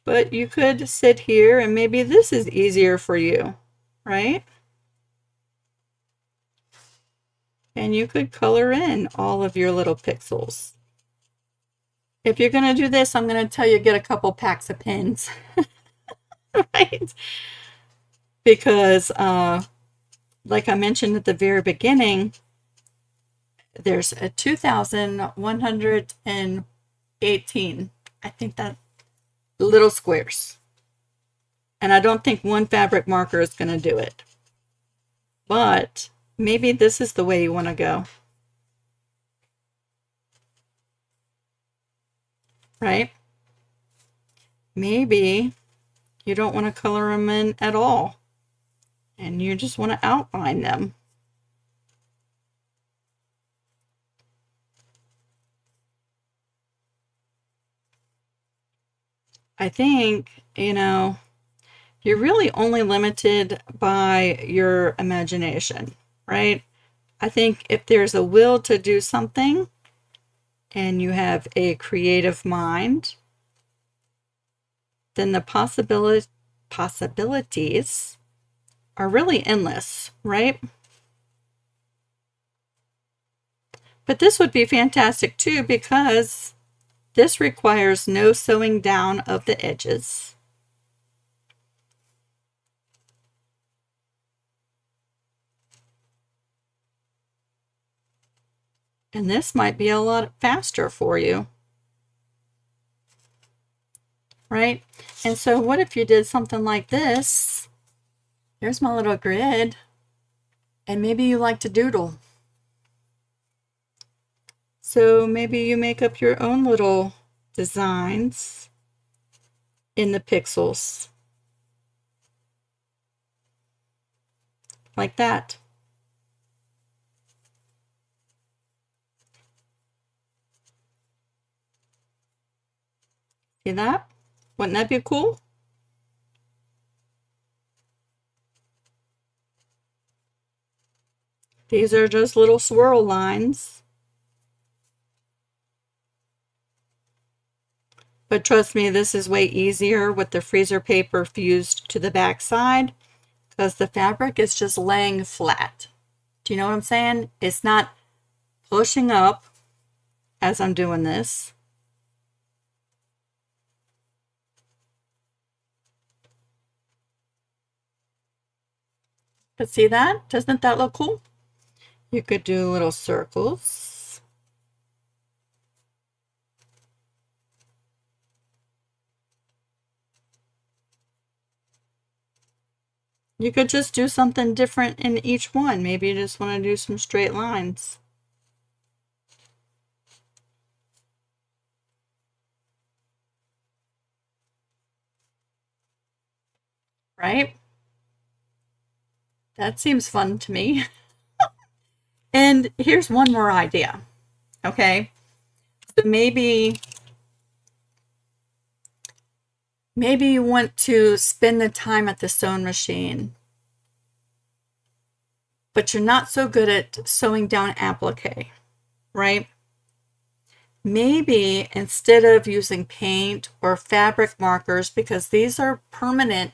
But you could sit here and maybe this is easier for you, right? And you could color in all of your little pixels. If you're going to do this, I'm going to tell you get a couple packs of pins, right? Because like I mentioned at the very beginning, there's a 2,118, I think, that little squares. And I don't think one fabric marker is going to do it. But maybe this is the way you want to go. Right? Maybe you don't want to color them in at all. And you just want to outline them. I think, you know, you're really only limited by your imagination, right? I think if there's a will to do something and you have a creative mind, then the possibilities are really endless, right? But this would be fantastic too, because this requires no sewing down of the edges. And this might be a lot faster for you, right? And so what if you did something like this? There's my little grid. And maybe you like to doodle. So maybe you make up your own little designs in the pixels. Like that. See that? Wouldn't that be cool? These are just little swirl lines. But trust me, this is way easier with the freezer paper fused to the back side because the fabric is just laying flat. Do you know what I'm saying? It's not pushing up as I'm doing this. But see that? Doesn't that look cool? You could do little circles. You could just do something different in each one. Maybe you just want to do some straight lines. Right? That seems fun to me. And here's one more idea. Okay? So maybe you want to spend the time at the sewing machine, but you're not so good at sewing down applique, right? Maybe instead of using paint or fabric markers, because these are permanent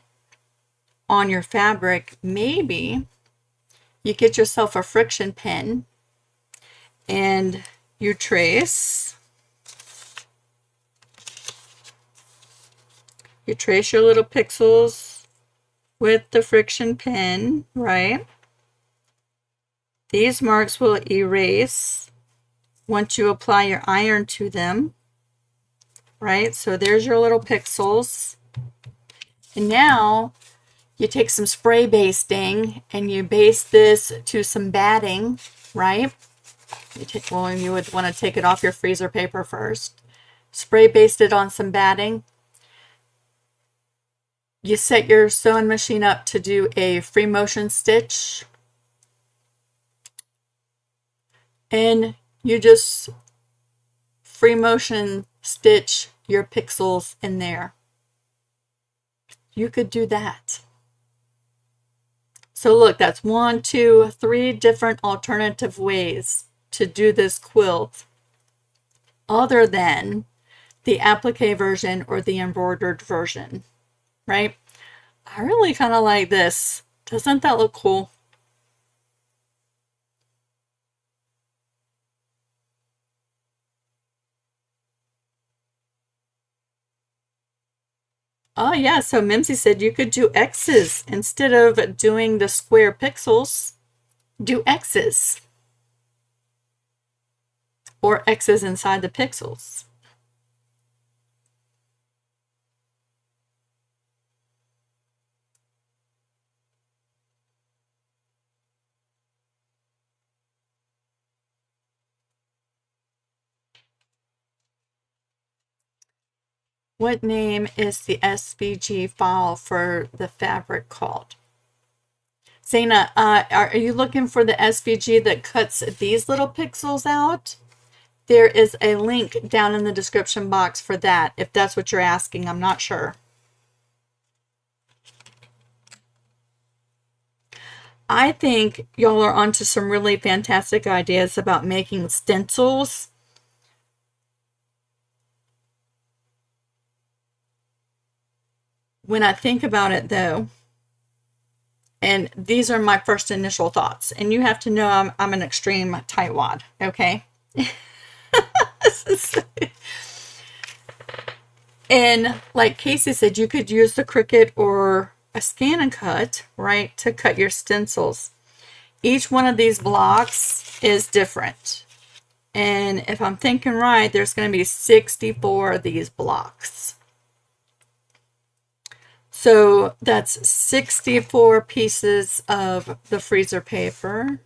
on your fabric, maybe you get yourself a friction pen and you trace your little pixels with the friction pen, right? These marks will erase once you apply your iron to them, right? So there's your little pixels. And now you take some spray basting and you baste this to some batting, right? Well, you would want to take it off your freezer paper first. Spray baste it on some batting. you set your sewing machine up to do a free motion stitch, and you just free motion stitch your pixels in there. You could do that. So look, that's 1, 2, 3 different alternative ways to do this quilt other than the applique version or the embroidered version, right? I really kind of like this. Doesn't that look cool? Oh yeah, so Mimsy said you could do X's instead of doing the square pixels. Do X's. Or X's inside the pixels. What name is the SVG file for the fabric called? Zaina, are you looking for the SVG that cuts these little pixels out? There is a link down in the description box for that, if that's what you're asking. I'm not sure. I think y'all are onto some really fantastic ideas about making stencils. When I think about it though, and these are my first initial thoughts, and you have to know I'm an extreme tightwad, okay? And like Casey said, you could use the Cricut or a scan and cut, right, to cut your stencils. Each one of these blocks is different. And if I'm thinking right, there's going to be 64 of these blocks. So that's 64 pieces of the freezer paper.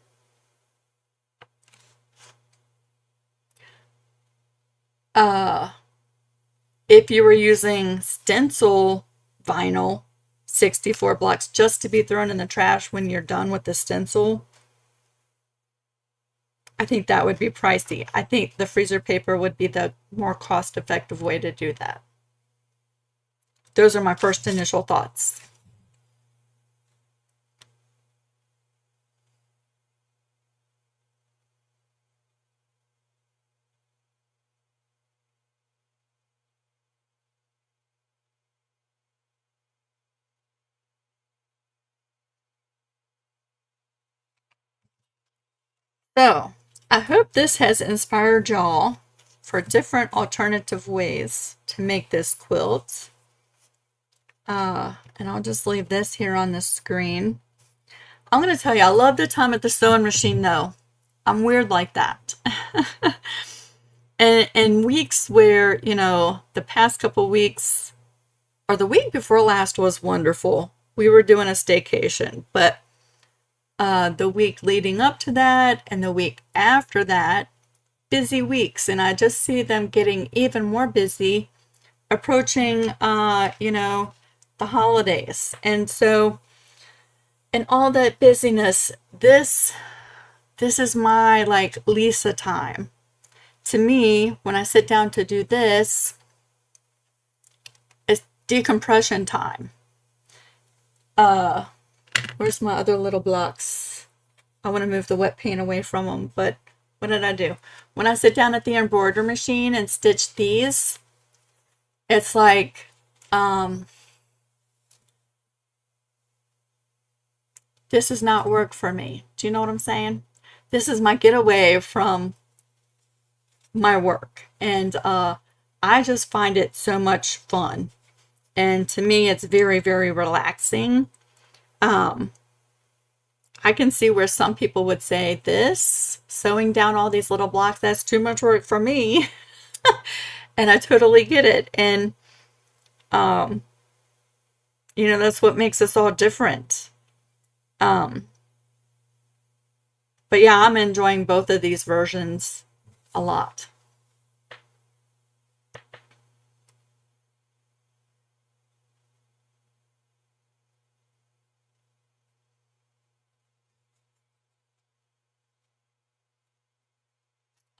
If you were using stencil vinyl, 64 blocks just to be thrown in the trash when you're done with the stencil, I think that would be pricey. I think the freezer paper would be the more cost-effective way to do that. Those are my first initial thoughts. So, I hope this has inspired y'all for different alternative ways to make this quilt. And I'll just leave this here on the screen. I'm going to tell you, I love the time at the sewing machine though. I'm weird like that. And weeks where, you know, the past couple weeks or the week before last was wonderful. We were doing a staycation, but the week leading up to that and the week after that, busy weeks. And I just see them getting even more busy approaching, you know, the holidays. And so, and all that busyness, this is my like Lisa time. To me, when I sit down to do this, it's decompression time. Where's my other little blocks? I want to move the wet paint away from them, but what did I do? When I sit down at the embroidery machine and stitch these, it's like, this is not work for me. Do you know what I'm saying? This is my getaway from my work. And I just find it so much fun. And to me, it's very, very relaxing. I can see where some people would say this, sewing down all these little blocks, that's too much work for me. And I totally get it. And, you know, that's what makes us all different. But yeah, I'm enjoying both of these versions a lot.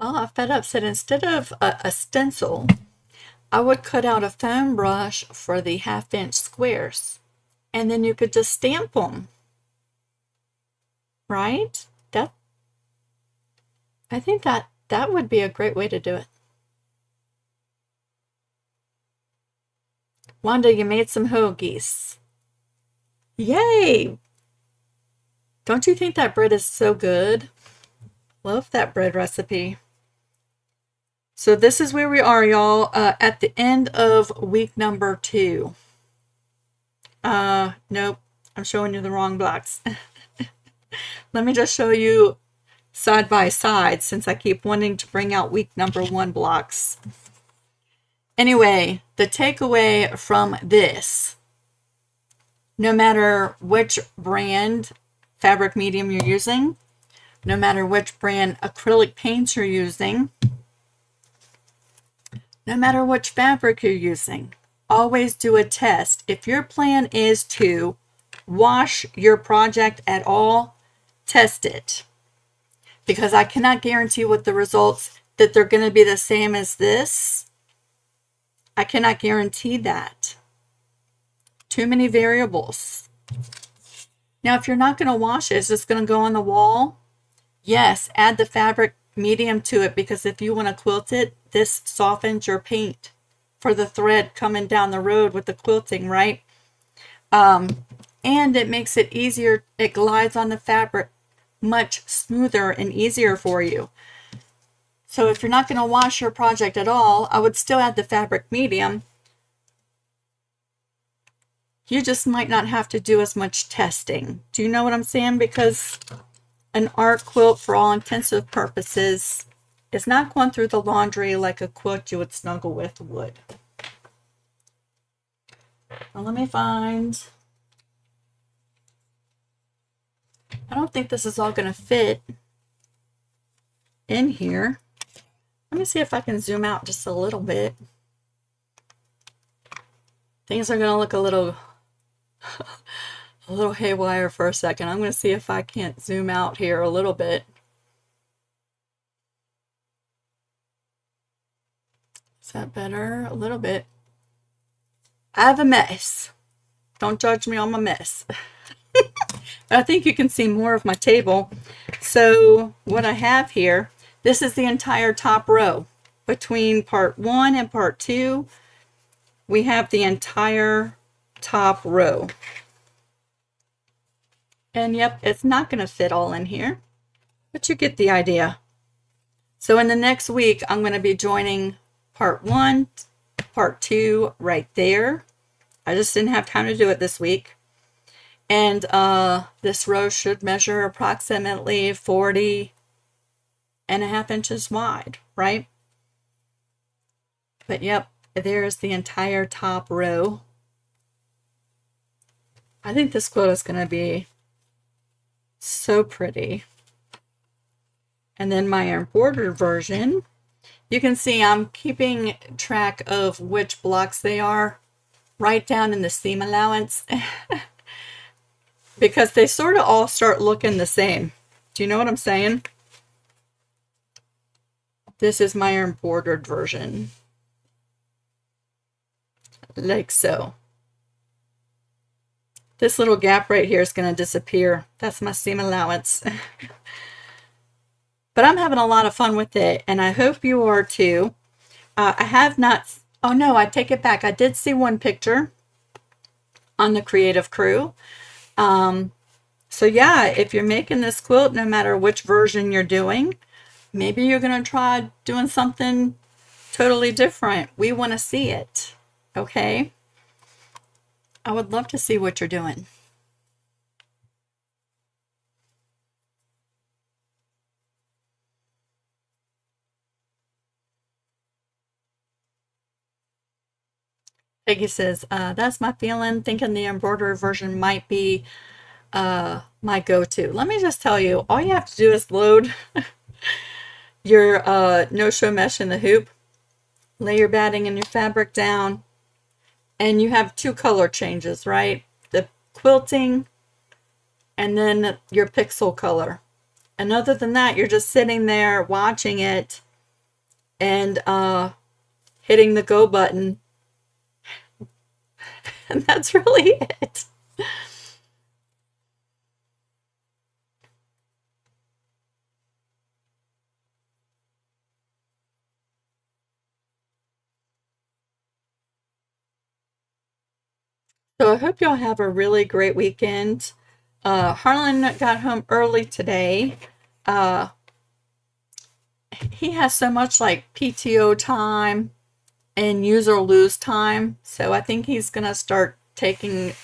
Fed Up said instead of a stencil, I would cut out a foam brush for the 1/2 inch squares, and then you could just stamp them, right? I think that would be a great way to do it. Wanda, you made some hoagies. Yay! Don't you think that bread is so good? Love that bread recipe. So this is where we are, y'all, at the end of week number 2. Nope, I'm showing you the wrong blocks. Let me just show you side by side since I keep wanting to bring out week number 1 blocks. Anyway, the takeaway from this, no matter which brand fabric medium you're using, no matter which brand acrylic paints you're using, no matter which fabric you're using, always do a test. If your plan is to wash your project at all, test it. Because I cannot guarantee with the results that they're going to be the same as this. I cannot guarantee that. Too many variables. Now, if you're not going to wash it, it's just going to go on the wall. Yes, add the fabric medium to it, because if you want to quilt it, this softens your paint for the thread coming down the road with the quilting, right? And it makes it easier. It glides on the fabric much smoother and easier for you. So if you're not going to wash your project at all, I would still add the fabric medium. You just might not have to do as much testing. Do you know what I'm saying? Because an art quilt, for all intensive purposes, is not going through the laundry like a quilt you would snuggle with would. Now let me find. I don't think this is all going to fit in here. Let me see if I can zoom out just a little bit. Things are going to look a little haywire for a second. I'm going to see if I can't zoom out here a little bit. Is that better? A little bit. I have a mess. Don't judge me on my mess. I think you can see more of my table. So what I have here, this is the entire top row. Between part 1 and part 2, we have the entire top row. And yep, it's not going to fit all in here, but you get the idea. So in the next week, I'm going to be joining part 1, part 2 right there. I just didn't have time to do it this week. And this row should measure approximately 40.5 inches wide, right? But yep, there's the entire top row. I think this quilt is going to be so pretty. And then my embroidered version, you can see I'm keeping track of which blocks they are right down in the seam allowance. Because they sort of all start looking the same. Do you know what I'm saying? This is my embroidered version. Like so. This little gap right here is going to disappear. That's my seam allowance. But I'm having a lot of fun with it, and I hope you are too. I have not... Oh no, I take it back. I did see one picture on the Creative Crew. So yeah, if you're making this quilt, no matter which version you're doing, maybe you're going to try doing something totally different. We want to see it. Okay? I would love to see what you're doing. Peggy says, that's my feeling, thinking the embroidered version might be my go-to. Let me just tell you, all you have to do is load your no-show mesh in the hoop, lay your batting and your fabric down, and you have 2 color changes, right? The quilting and then your pixel color. And other than that, you're just sitting there watching it and hitting the go button. And that's really it. So I hope y'all have a really great weekend. Harlan got home early today. He has so much like PTO time and use or lose time. So I think he's going to start taking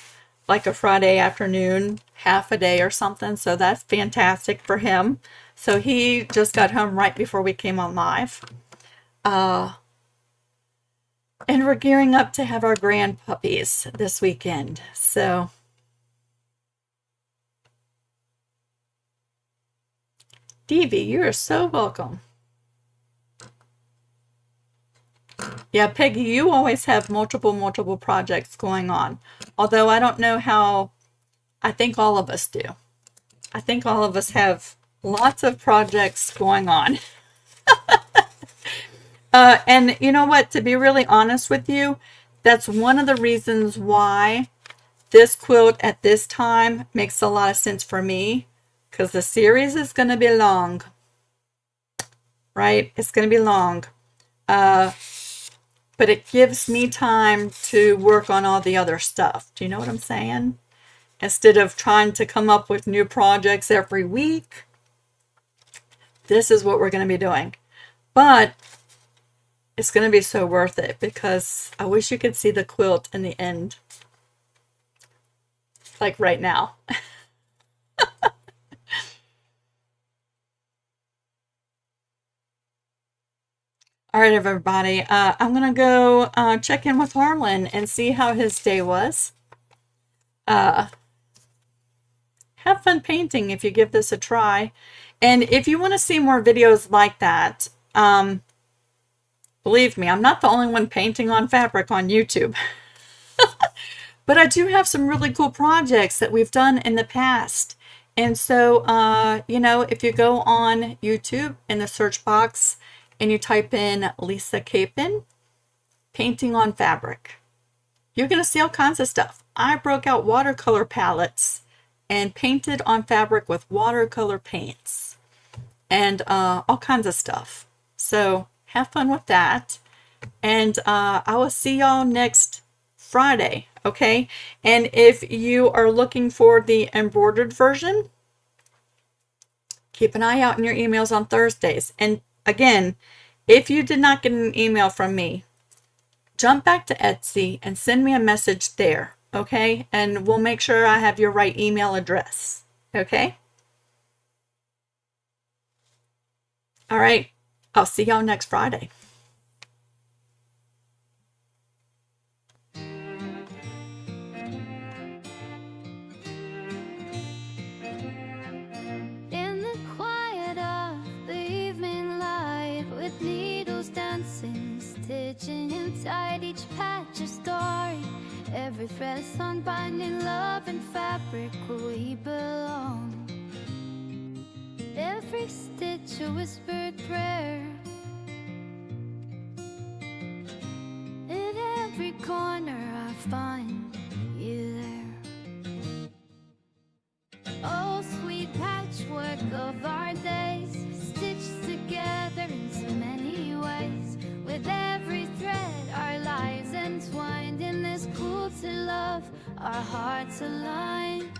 like a Friday afternoon, half a day or something. So that's fantastic for him. So he just got home right before we came on live. And we're gearing up to have our grand puppies this weekend. So Deevee, you are so welcome. Yeah, Peggy, you always have multiple projects going on. Although I don't know how, I think all of us do. I think all of us have lots of projects going on. And you know what, to be really honest with you, that's one of the reasons why this quilt at this time makes a lot of sense for me, because the series is going to be long, right? It's going to be long. But it gives me time to work on all the other stuff. Do you know what I'm saying? Instead of trying to come up with new projects every week, this is what we're going to be doing. But it's going to be so worth it, because I wish you could see the quilt in the end. Like right now. All right, everybody. I'm going to go check in with Harlan and see how his day was. Have fun painting if you give this a try. And if you want to see more videos like that, believe me, I'm not the only one painting on fabric on YouTube. But I do have some really cool projects that we've done in the past. And so, you know, if you go on YouTube in the search box and you type in Lisa Capen, painting on fabric, you're going to see all kinds of stuff. I broke out watercolor palettes and painted on fabric with watercolor paints and all kinds of stuff. So have fun with that. And I will see y'all next Friday, okay? And if you are looking for the embroidered version, keep an eye out in your emails on Thursdays. And again, if you did not get an email from me, jump back to Etsy and send me a message there, okay? And we'll make sure I have your right email address, okay? All right, I'll see y'all next Friday. In the quiet of the evening light, with needles dancing, stitching inside each patch a story, every thread unbinding love and fabric where we belong. Every stitch a whispered prayer, in every corner I find you there. Oh, sweet patchwork of our days, stitched together in so many ways. With every thread, our lives entwined in this cool to love, our hearts aligned.